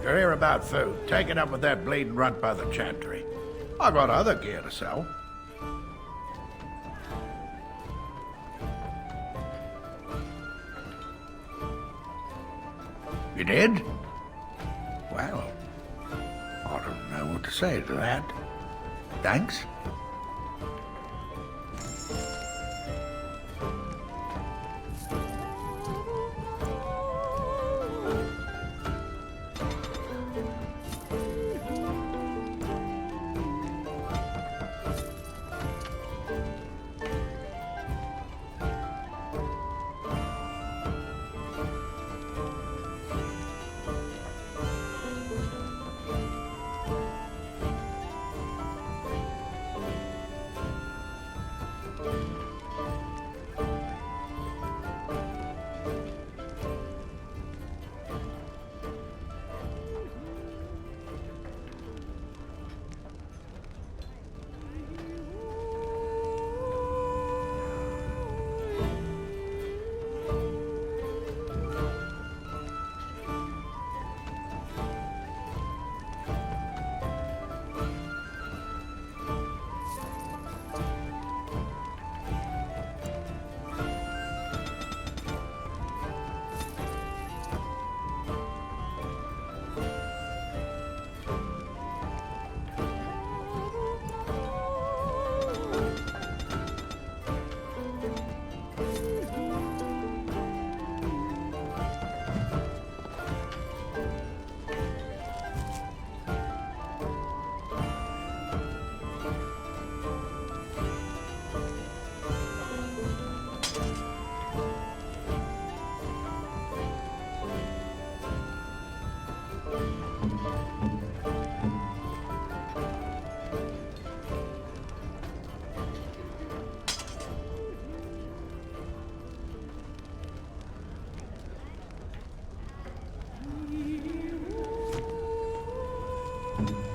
You're here about food. Take it up with that bleeding runt by the chantry. I got other gear to sell. You did? Well, I don't know what to say to that. Thanks.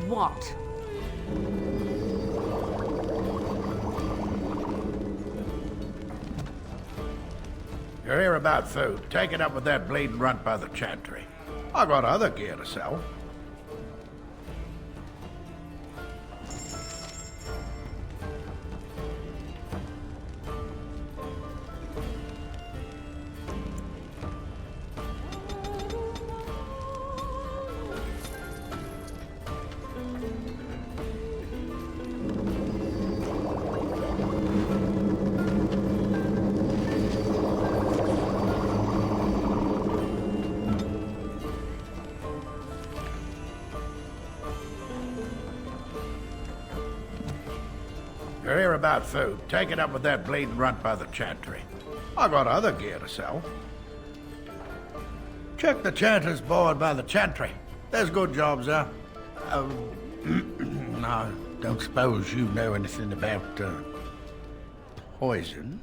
What? You're here about food. Take it up with that bleeding runt by the chantry. I got other gear to sell. You're here about food. Take it up with that bleeding runt by the chantry. I got other gear to sell. Check the chanter's board by the chantry. There's good jobs there. I don't suppose you know anything about, poison?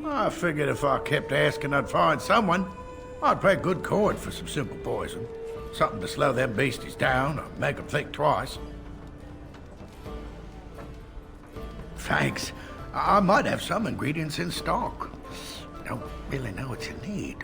I figured if I kept asking, I'd find someone. I'd pay good coin for some simple poison. Something to slow them beasties down or make them think twice. Thanks. I might have some ingredients in stock. Don't really know what you need.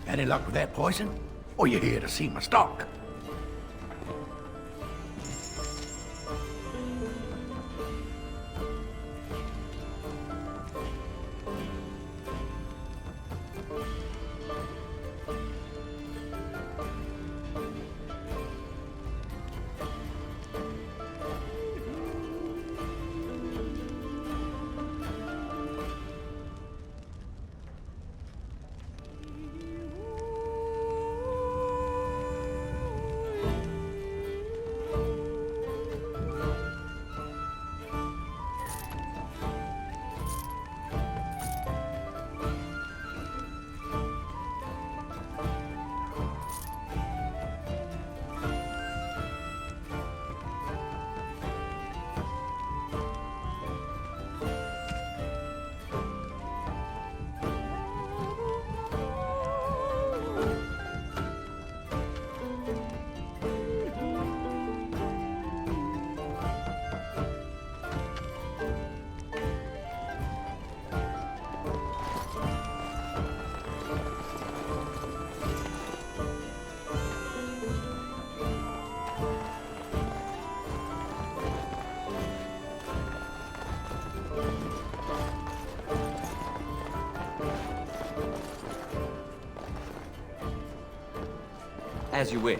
Any luck with that poison? Or you here to see my stock? As you wish.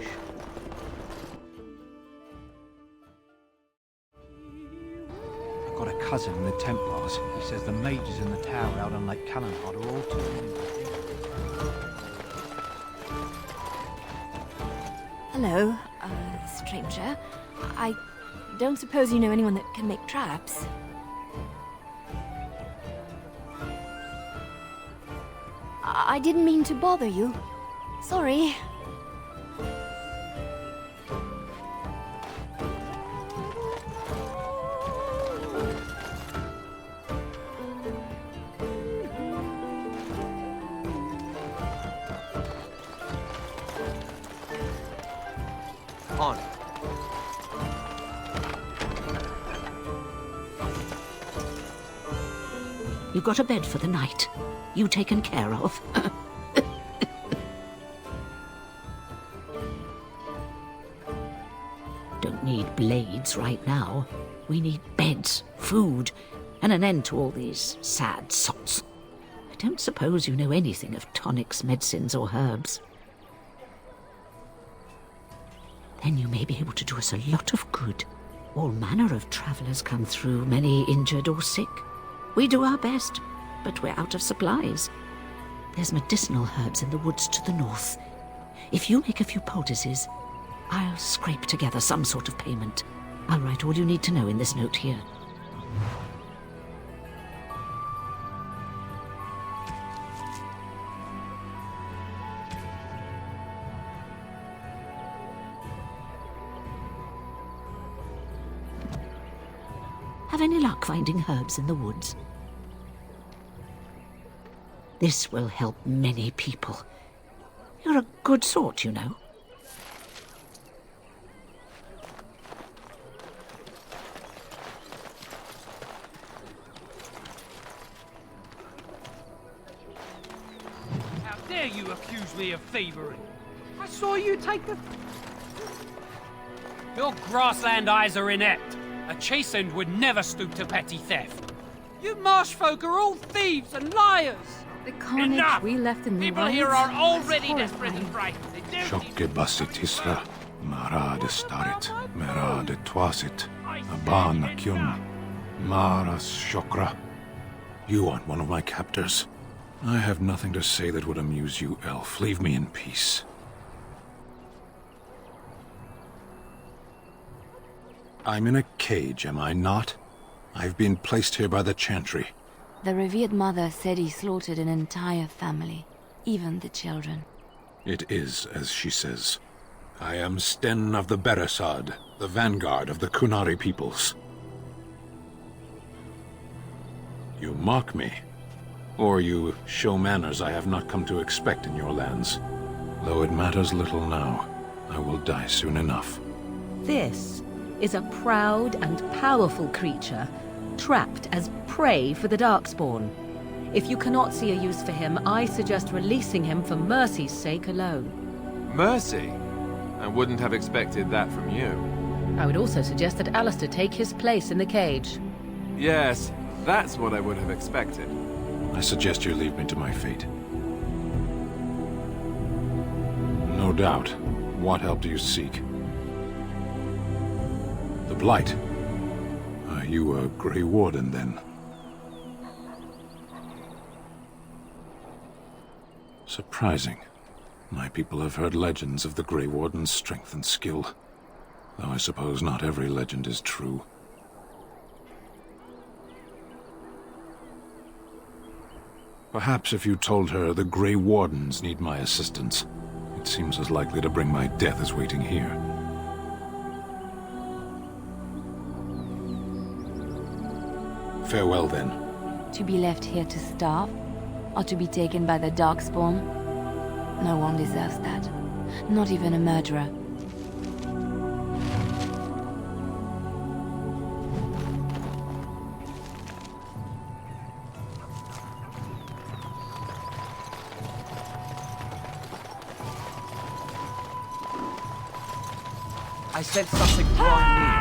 I've got a cousin in the Templars. He says the mages in the tower out on Lake Callanhard are all too. Hello, stranger. I don't suppose you know anyone that can make traps? I didn't mean to bother you. Sorry. On. You got a bed for the night. You taken care of. Don't need blades right now. We need beds, food, and an end to all these sad sots. I don't suppose you know anything of tonics, medicines, or herbs. Then you may be able to do us a lot of good. All manner of travellers come through, many injured or sick. We do our best, but we're out of supplies. There's medicinal herbs in the woods to the north. If you make a few poultices, I'll scrape together some sort of payment. I'll write all you need to know in this note here. Have any luck finding herbs in the woods? This will help many people. You're a good sort, you know. How dare you accuse me of thievery? I saw you take the... Your grassland eyes are inept. A chastened would never stoop to petty theft. You marsh folk are all thieves and liars. The carnage Enough! we left in the People wilds here are was already desperate horrifying. and frightened. They don't need Shokke basitisra, marade starit, merade twasit, abana kyum, maras shokra. You aren't one of my captors. I have nothing to say that would amuse you, elf. Leave me in peace. I'm in a cage, am I not? I've been placed here by the Chantry. The revered mother said he slaughtered an entire family, even the children. It is as she says. I am Sten of the Beresad, the vanguard of the Kunari peoples. You mock me, or you show manners I have not come to expect in your lands. Though it matters little now, I will die soon enough. This is a proud and powerful creature, trapped as prey for the Darkspawn. If you cannot see a use for him, I suggest releasing him for mercy's sake alone. Mercy? I wouldn't have expected that from you. I would also suggest that Alistair take his place in the cage. Yes, that's what I would have expected. I suggest you leave me to my fate. No doubt. What help do you seek? The Blight. Are you a Grey Warden, then? Surprising. My people have heard legends of the Grey Warden's strength and skill. Though I suppose not every legend is true. Perhaps if you told her the Grey Wardens need my assistance, it seems as likely to bring my death as waiting here. Farewell, then. To be left here to starve, or to be taken by the Darkspawn? No one deserves that. Not even a murderer. I sense something drawing near.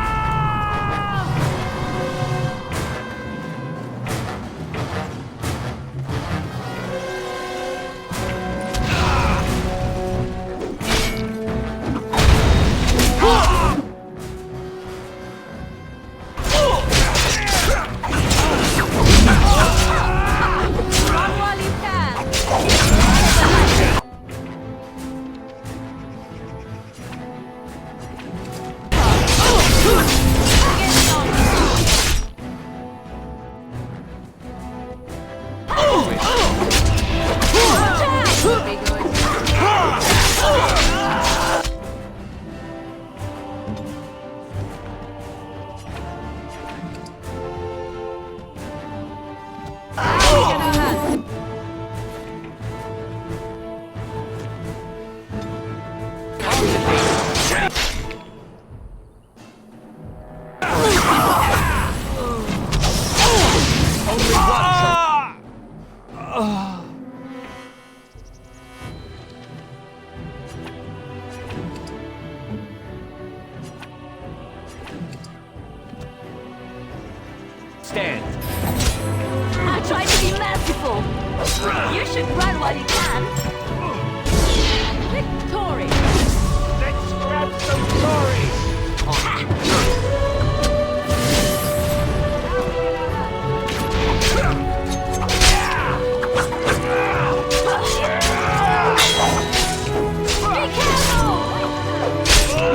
stand. I tried to be merciful. You should run while you can. Victory! Let's grab some stories. Be careful!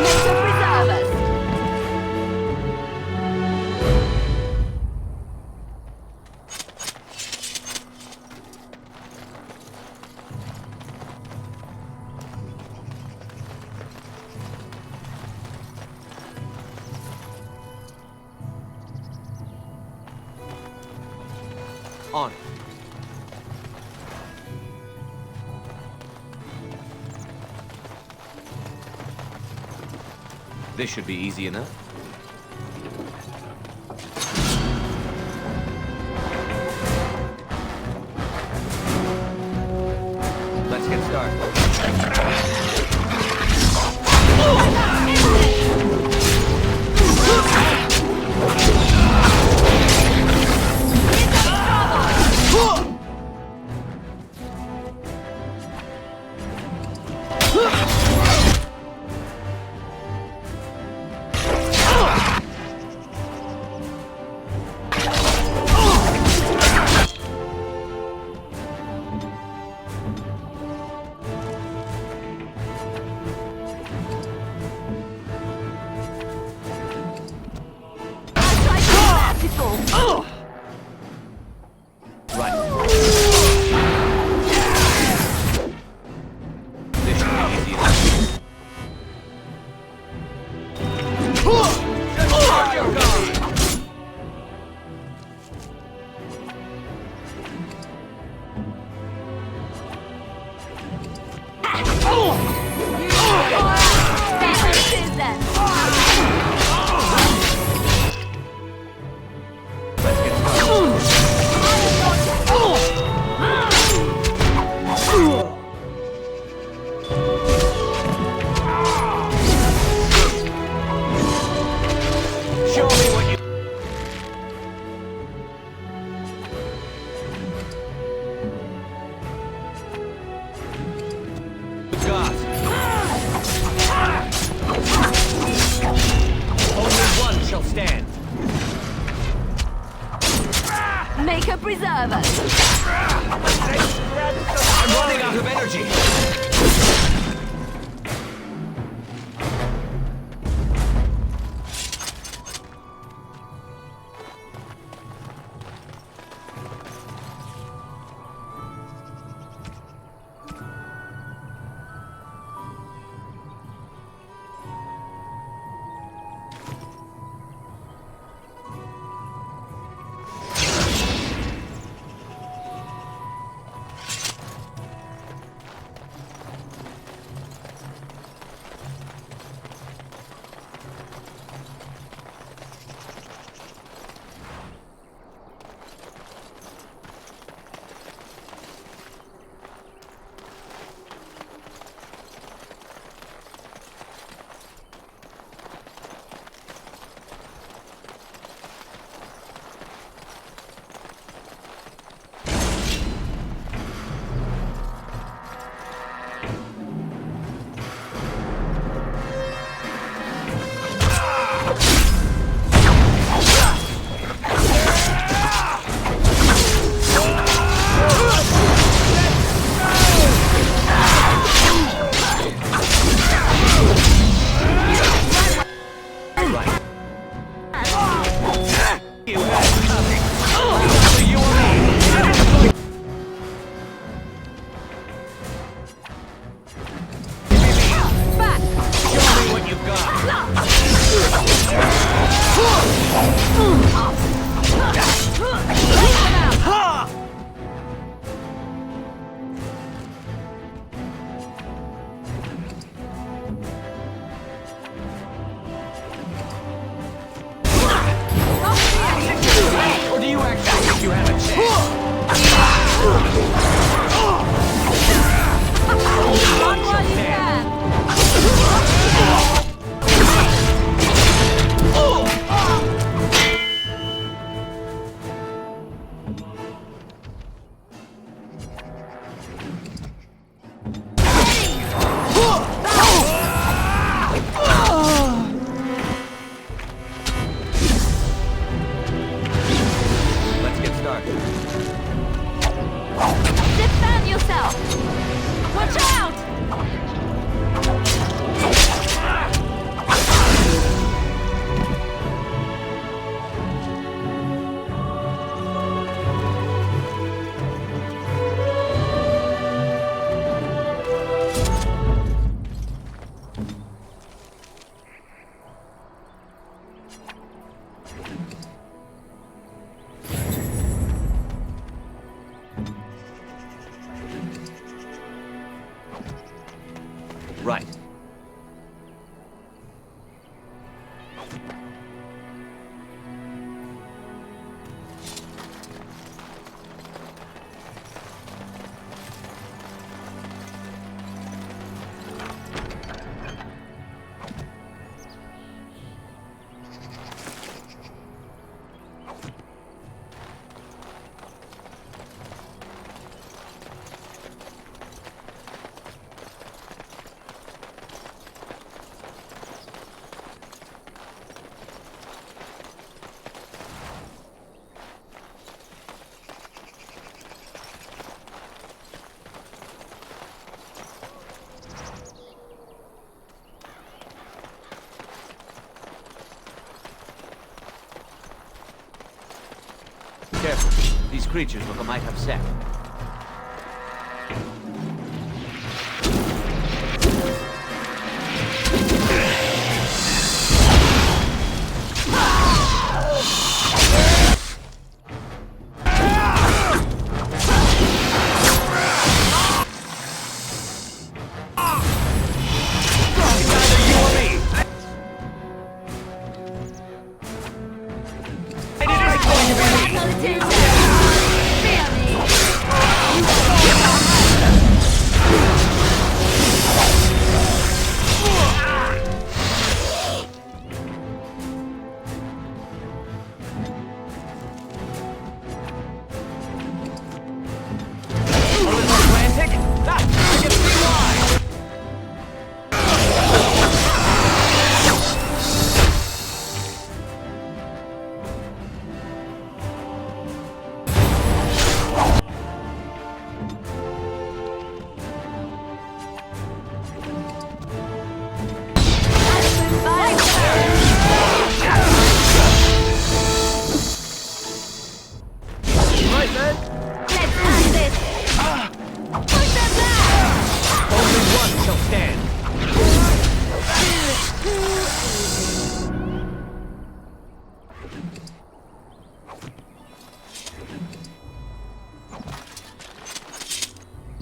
Nature preserve us. On. This should be easy enough. Let's get started. Maker preserve us. I'm running out of energy. creatures look a mite upset.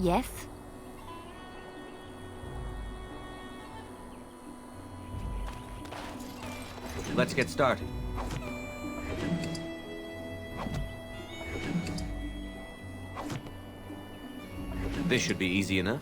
Yes? Let's get started. This should be easy enough.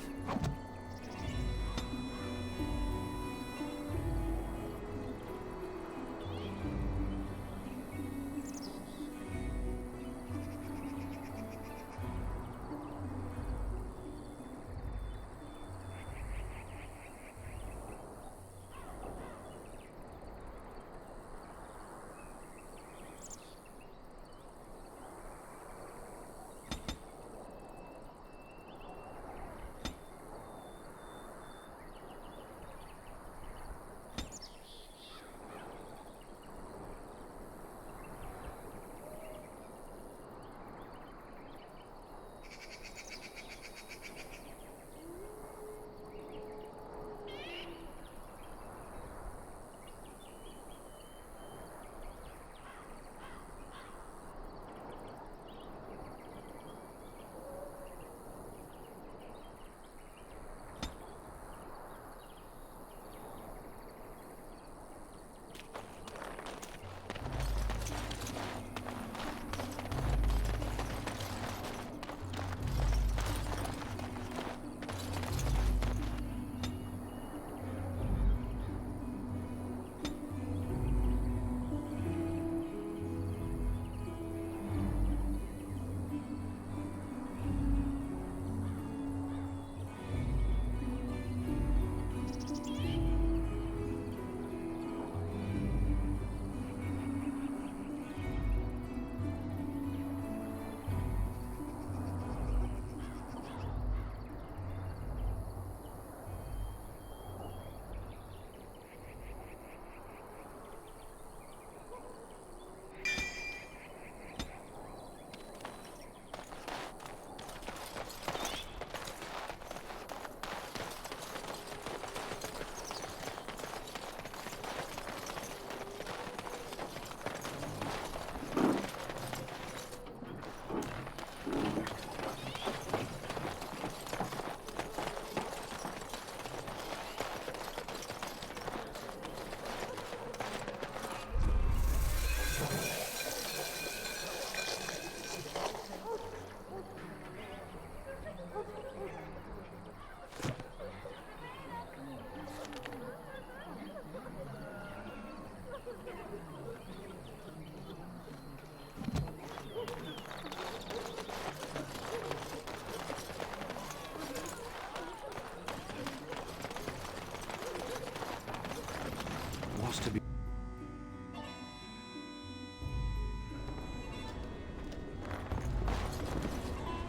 To be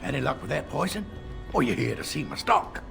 Any luck with that poison? Or you here to see my stock?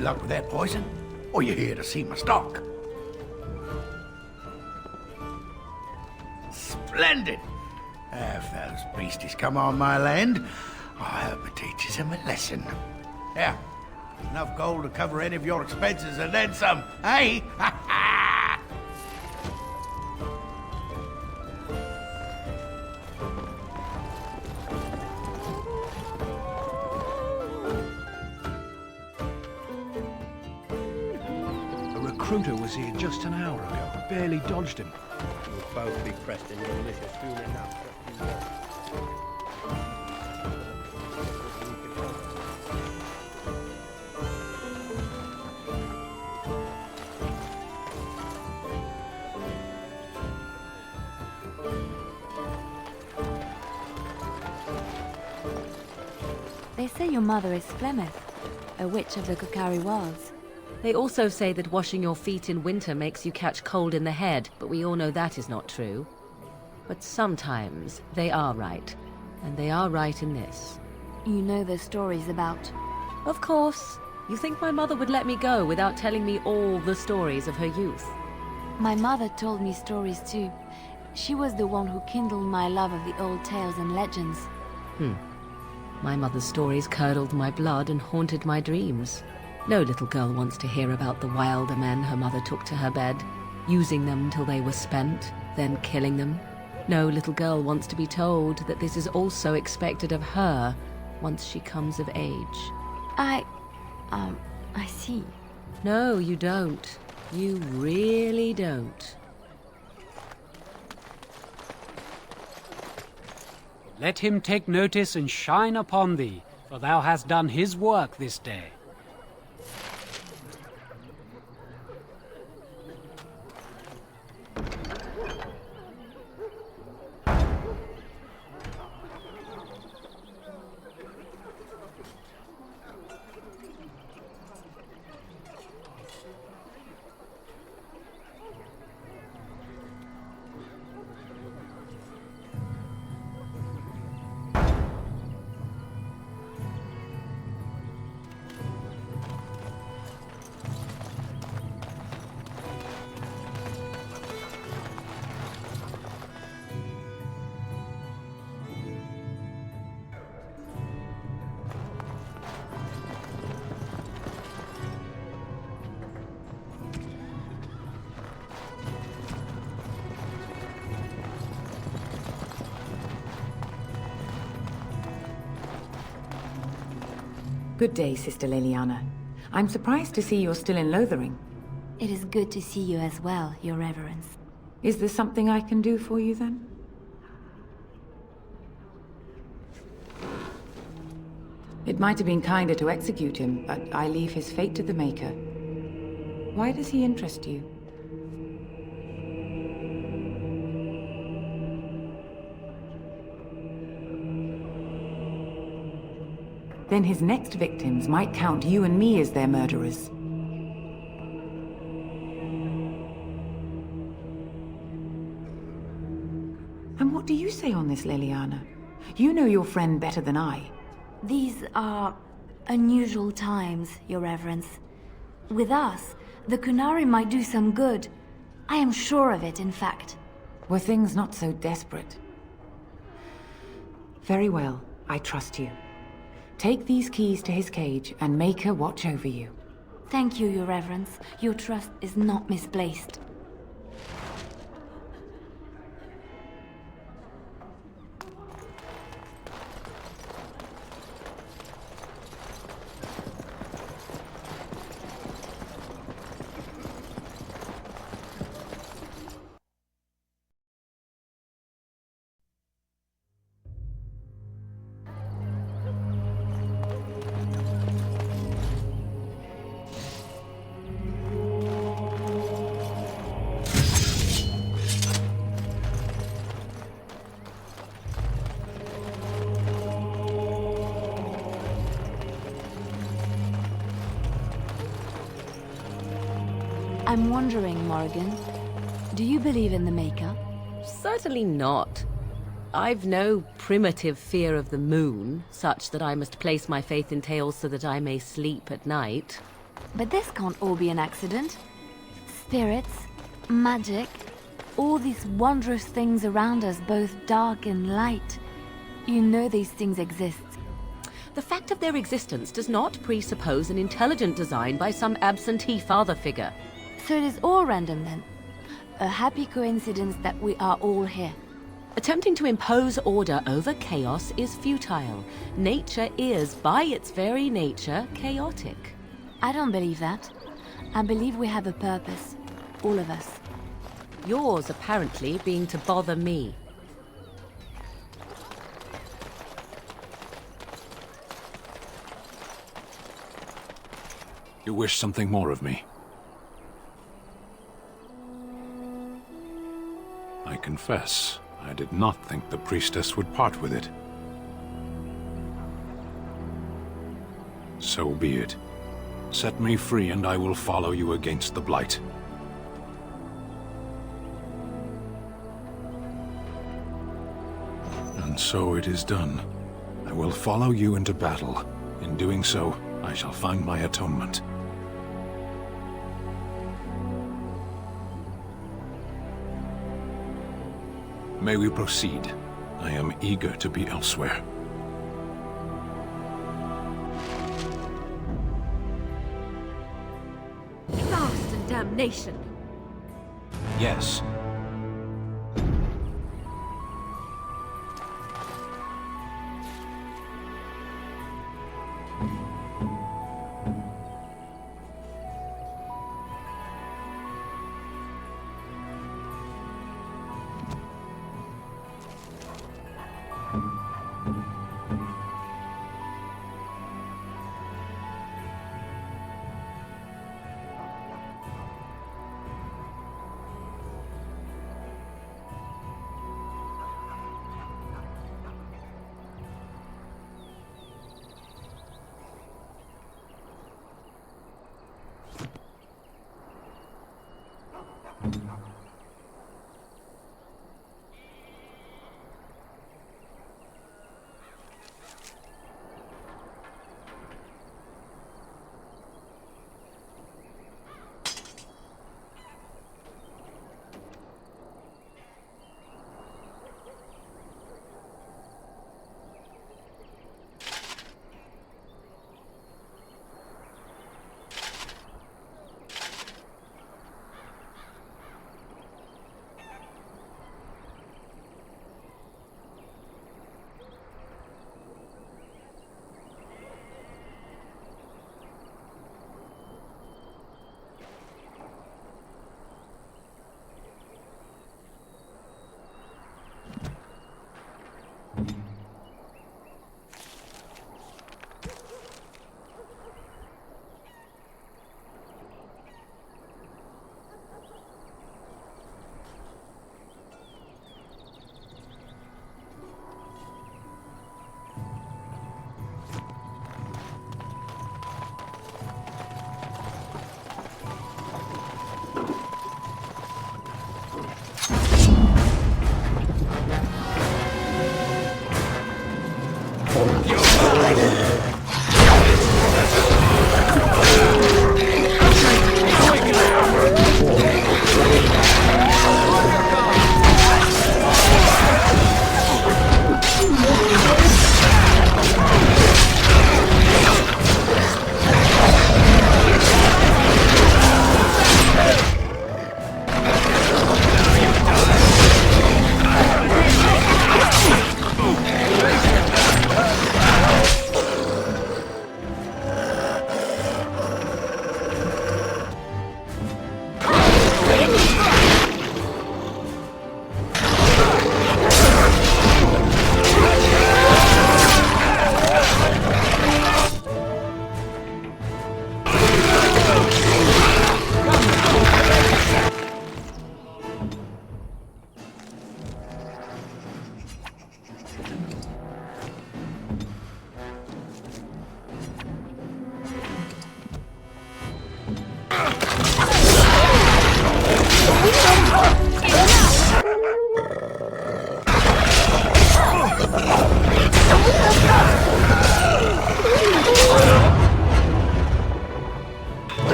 Any luck with that poison? Or you here to see my stock? Splendid! If those beasties come on my land, I hope it teaches them a lesson. Yeah, enough gold to cover any of your expenses and then some, hey? Ha ha! A recruiter was here just an hour ago. I barely dodged him. We'll both be pressed into militia soon enough. They say your mother is Flemeth, a witch of the Kokari Wilds. They also say that washing your feet in winter makes you catch cold in the head, but we all know that is not true. But sometimes they are right, and they are right in this. You know the stories about... Of course. You think my mother would let me go without telling me all the stories of her youth? My mother told me stories too. She was the one who kindled my love of the old tales and legends. My mother's stories curdled my blood and haunted my dreams. No little girl wants to hear about the wilder men her mother took to her bed, using them till they were spent, then killing them. No little girl wants to be told that this is also expected of her once she comes of age. I see. No, you don't. You really don't. Let him take notice and shine upon thee, for thou hast done his work this day. Good day, Sister Leliana. I'm surprised to see you're still in Lothering. It is good to see you as well, Your Reverence. Is there something I can do for you, then? It might have been kinder to execute him, but I leave his fate to the Maker. Why does he interest you? Then his next victims might count you and me as their murderers. And what do you say on this, Leliana? You know your friend better than I. These are unusual times, Your Reverence. With us, the Kunari might do some good. I am sure of it, in fact. Were things not so desperate? Very well, I trust you. Take these keys to his cage and make her watch over you. Thank you, Your Reverence. Your trust is not misplaced. I'm wondering, Morrigan, do you believe in the Maker? Certainly not. I've no primitive fear of the moon, such that I must place my faith in tales so that I may sleep at night. But this can't all be an accident. Spirits, magic, all these wondrous things around us, both dark and light. You know these things exist. The fact of their existence does not presuppose an intelligent design by some absentee father figure. So it is all random then. A happy coincidence that we are all here. Attempting to impose order over chaos is futile. Nature is, by its very nature, chaotic. I don't believe that. I believe we have a purpose. All of us. Yours, apparently, being to bother me. You wish something more of me? I confess, I did not think the priestess would part with it. So be it. Set me free and I will follow you against the Blight. And so it is done. I will follow you into battle. In doing so, I shall find my atonement. May we proceed? I am eager to be elsewhere. Blast and damnation! Yes.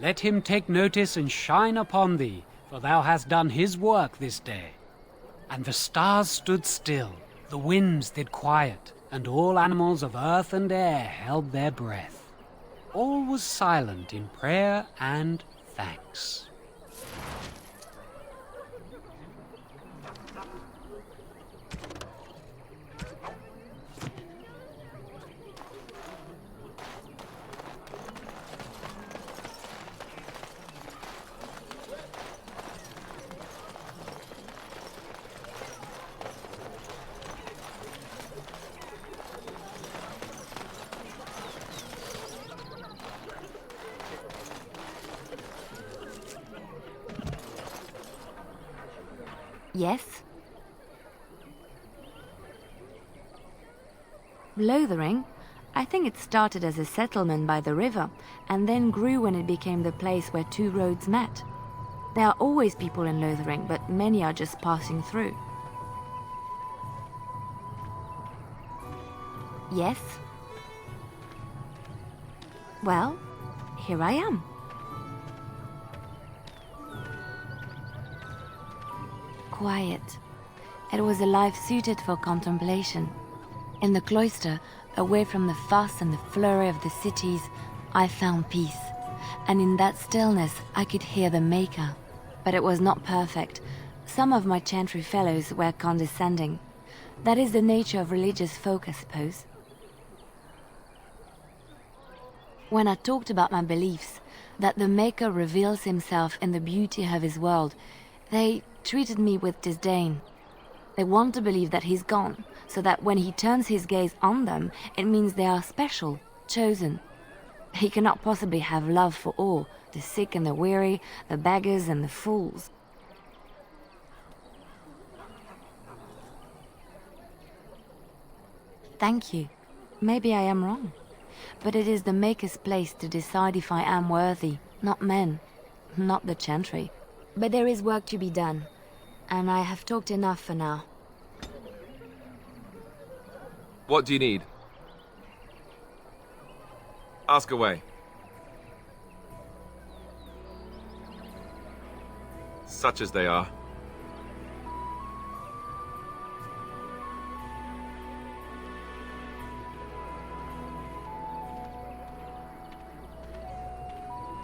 Let him take notice and shine upon thee, for thou hast done his work this day. And the stars stood still, the winds did quiet, and all animals of earth and air held their breath. All was silent in prayer and thanks. Yes? Lothering? I think it started as a settlement by the river, and then grew when it became the place where two roads met. There are always people in Lothering, but many are just passing through. Yes? Well, here I am. Quiet. It was a life suited for contemplation. In the cloister, away from the fuss and the flurry of the cities, I found peace. And in that stillness, I could hear the Maker. But it was not perfect. Some of my chantry fellows were condescending. That is the nature of religious folk, I suppose. When I talked about my beliefs, that the Maker reveals himself in the beauty of his world, they treated me with disdain. They want to believe that he's gone, so that when he turns his gaze on them, it means they are special, chosen. He cannot possibly have love for all, the sick and the weary, the beggars and the fools. Thank you. Maybe I am wrong. But it is the Maker's place to decide if I am worthy, not men, not the chantry. But there is work to be done, and I have talked enough for now. What do you need? Ask away. Such as they are.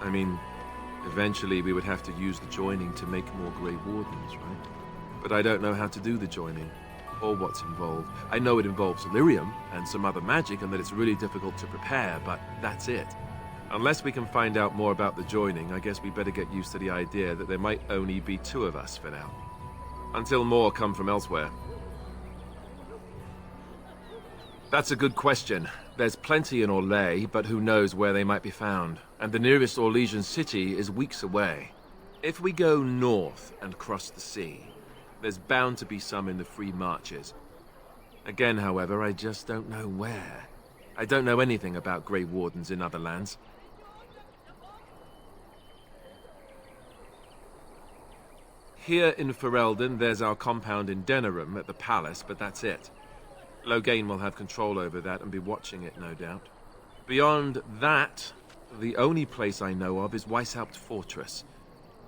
I mean, eventually we would have to use the joining to make more Grey Wardens, right? But I don't know how to do the joining, or what's involved. I know it involves Illyrium and some other magic, and that it's really difficult to prepare, but that's it. Unless we can find out more about the joining, I guess we better get used to the idea that there might only be two of us for now. Until more come from elsewhere. That's a good question. There's plenty in Orlais, but who knows where they might be found. And the nearest Orlesian city is weeks away. If we go north and cross the sea, there's bound to be some in the Free Marches. Again, however, I just don't know where. I don't know anything about Grey Wardens in other lands. Here in Ferelden, there's our compound in Denerim at the palace, but that's it. Loghain will have control over that and be watching it, no doubt. Beyond that, the only place I know of is Weishaupt Fortress.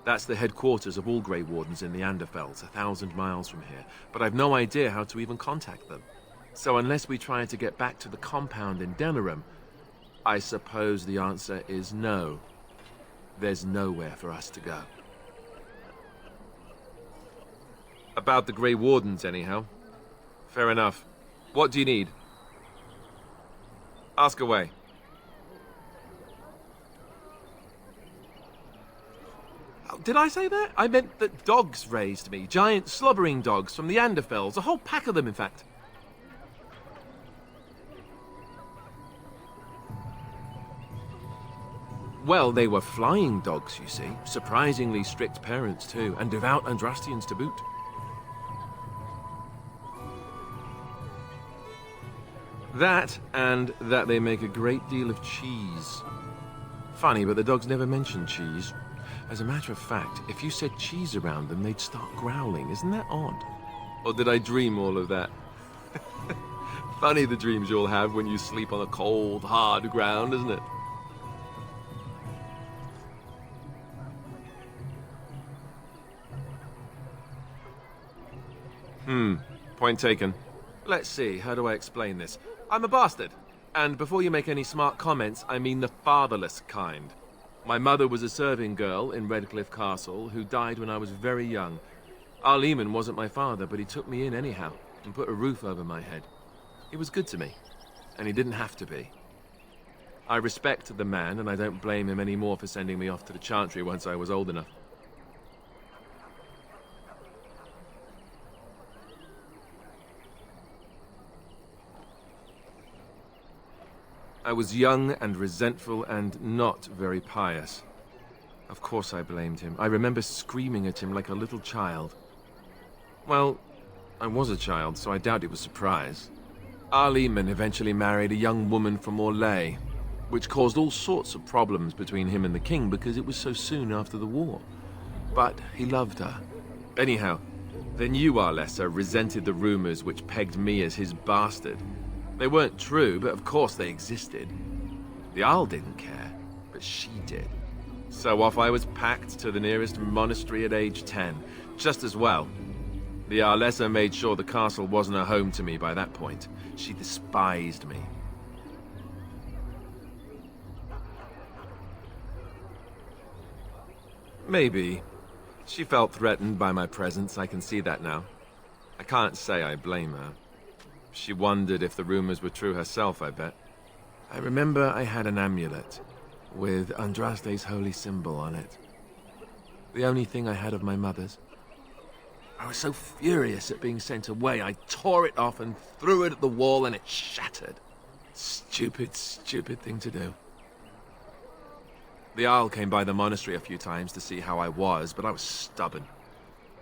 That's the headquarters of all Grey Wardens in the Anderfells, 1,000 miles from here. But I've no idea how to even contact them. So unless we try to get back to the compound in Denerim, I suppose the answer is no. There's nowhere for us to go. About the Grey Wardens, anyhow. Fair enough. What do you need? Ask away. Oh, did I say that? I meant that dogs raised me. Giant slobbering dogs from the Anderfells. A whole pack of them, in fact. Well, they were flying dogs, you see. Surprisingly strict parents, too. And devout Andrastians to boot. That, and that they make a great deal of cheese. Funny, but the dogs never mention cheese. As a matter of fact, if you said cheese around them, they'd start growling. Isn't that odd? Or did I dream all of that? Funny the dreams you'll have when you sleep on a cold, hard ground, isn't it? Point taken. Let's see, how do I explain this? I'm a bastard. And before you make any smart comments, I mean the fatherless kind. My mother was a serving girl in Redcliffe Castle who died when I was very young. Arleman wasn't my father, but he took me in anyhow and put a roof over my head. He was good to me, and he didn't have to be. I respect the man, and I don't blame him anymore for sending me off to the Chantry once I was old enough. I was young and resentful and not very pious. Of course I blamed him. I remember screaming at him like a little child. Well, I was a child, so I doubt it was surprise. Arleman eventually married a young woman from Orlais, which caused all sorts of problems between him and the king because it was so soon after the war. But he loved her. Anyhow, the new Arlessa resented the rumors which pegged me as his bastard. They weren't true, but of course they existed. The Arl didn't care, but she did. So off I was packed to the nearest monastery at age 10. Just as well. The Arlessa made sure the castle wasn't a home to me by that point. She despised me. Maybe. She felt threatened by my presence, I can see that now. I can't say I blame her. She wondered if the rumors were true herself, I bet. I remember I had an amulet with Andraste's holy symbol on it. The only thing I had of my mother's. I was so furious at being sent away, I tore it off and threw it at the wall and it shattered. Stupid, stupid thing to do. The Arl came by the monastery a few times to see how I was, but I was stubborn.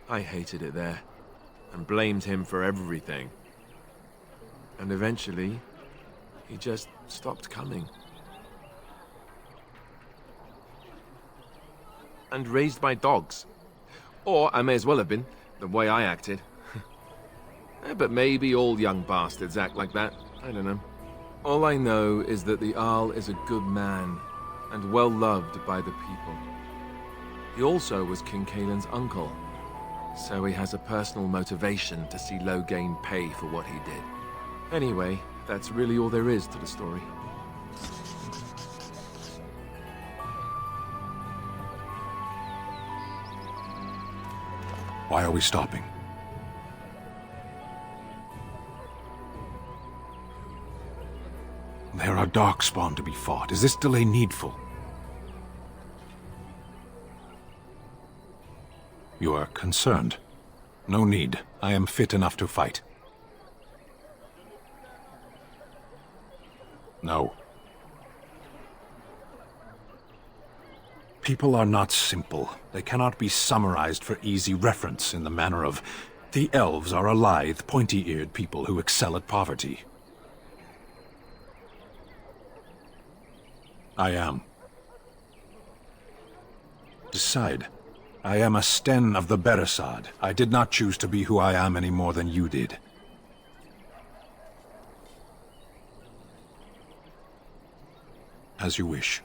I hated it there and blamed him for everything. And eventually, he just stopped coming. And raised my dogs. Or I may as well have been, the way I acted. But maybe all young bastards act like that. I don't know. All I know is that the Arl is a good man, and well loved by the people. He also was King Caelan's uncle, so he has a personal motivation to see Loghain pay for what he did. Anyway, that's really all there is to the story. Why are we stopping? There are darkspawn to be fought. Is this delay needful? You are concerned. No need. I am fit enough to fight. No. People are not simple. They cannot be summarized for easy reference in the manner of, the elves are a lithe, pointy-eared people who excel at poverty. I am. Decide. I am a Sten of the Beresad. I did not choose to be who I am any more than you did. As you wish.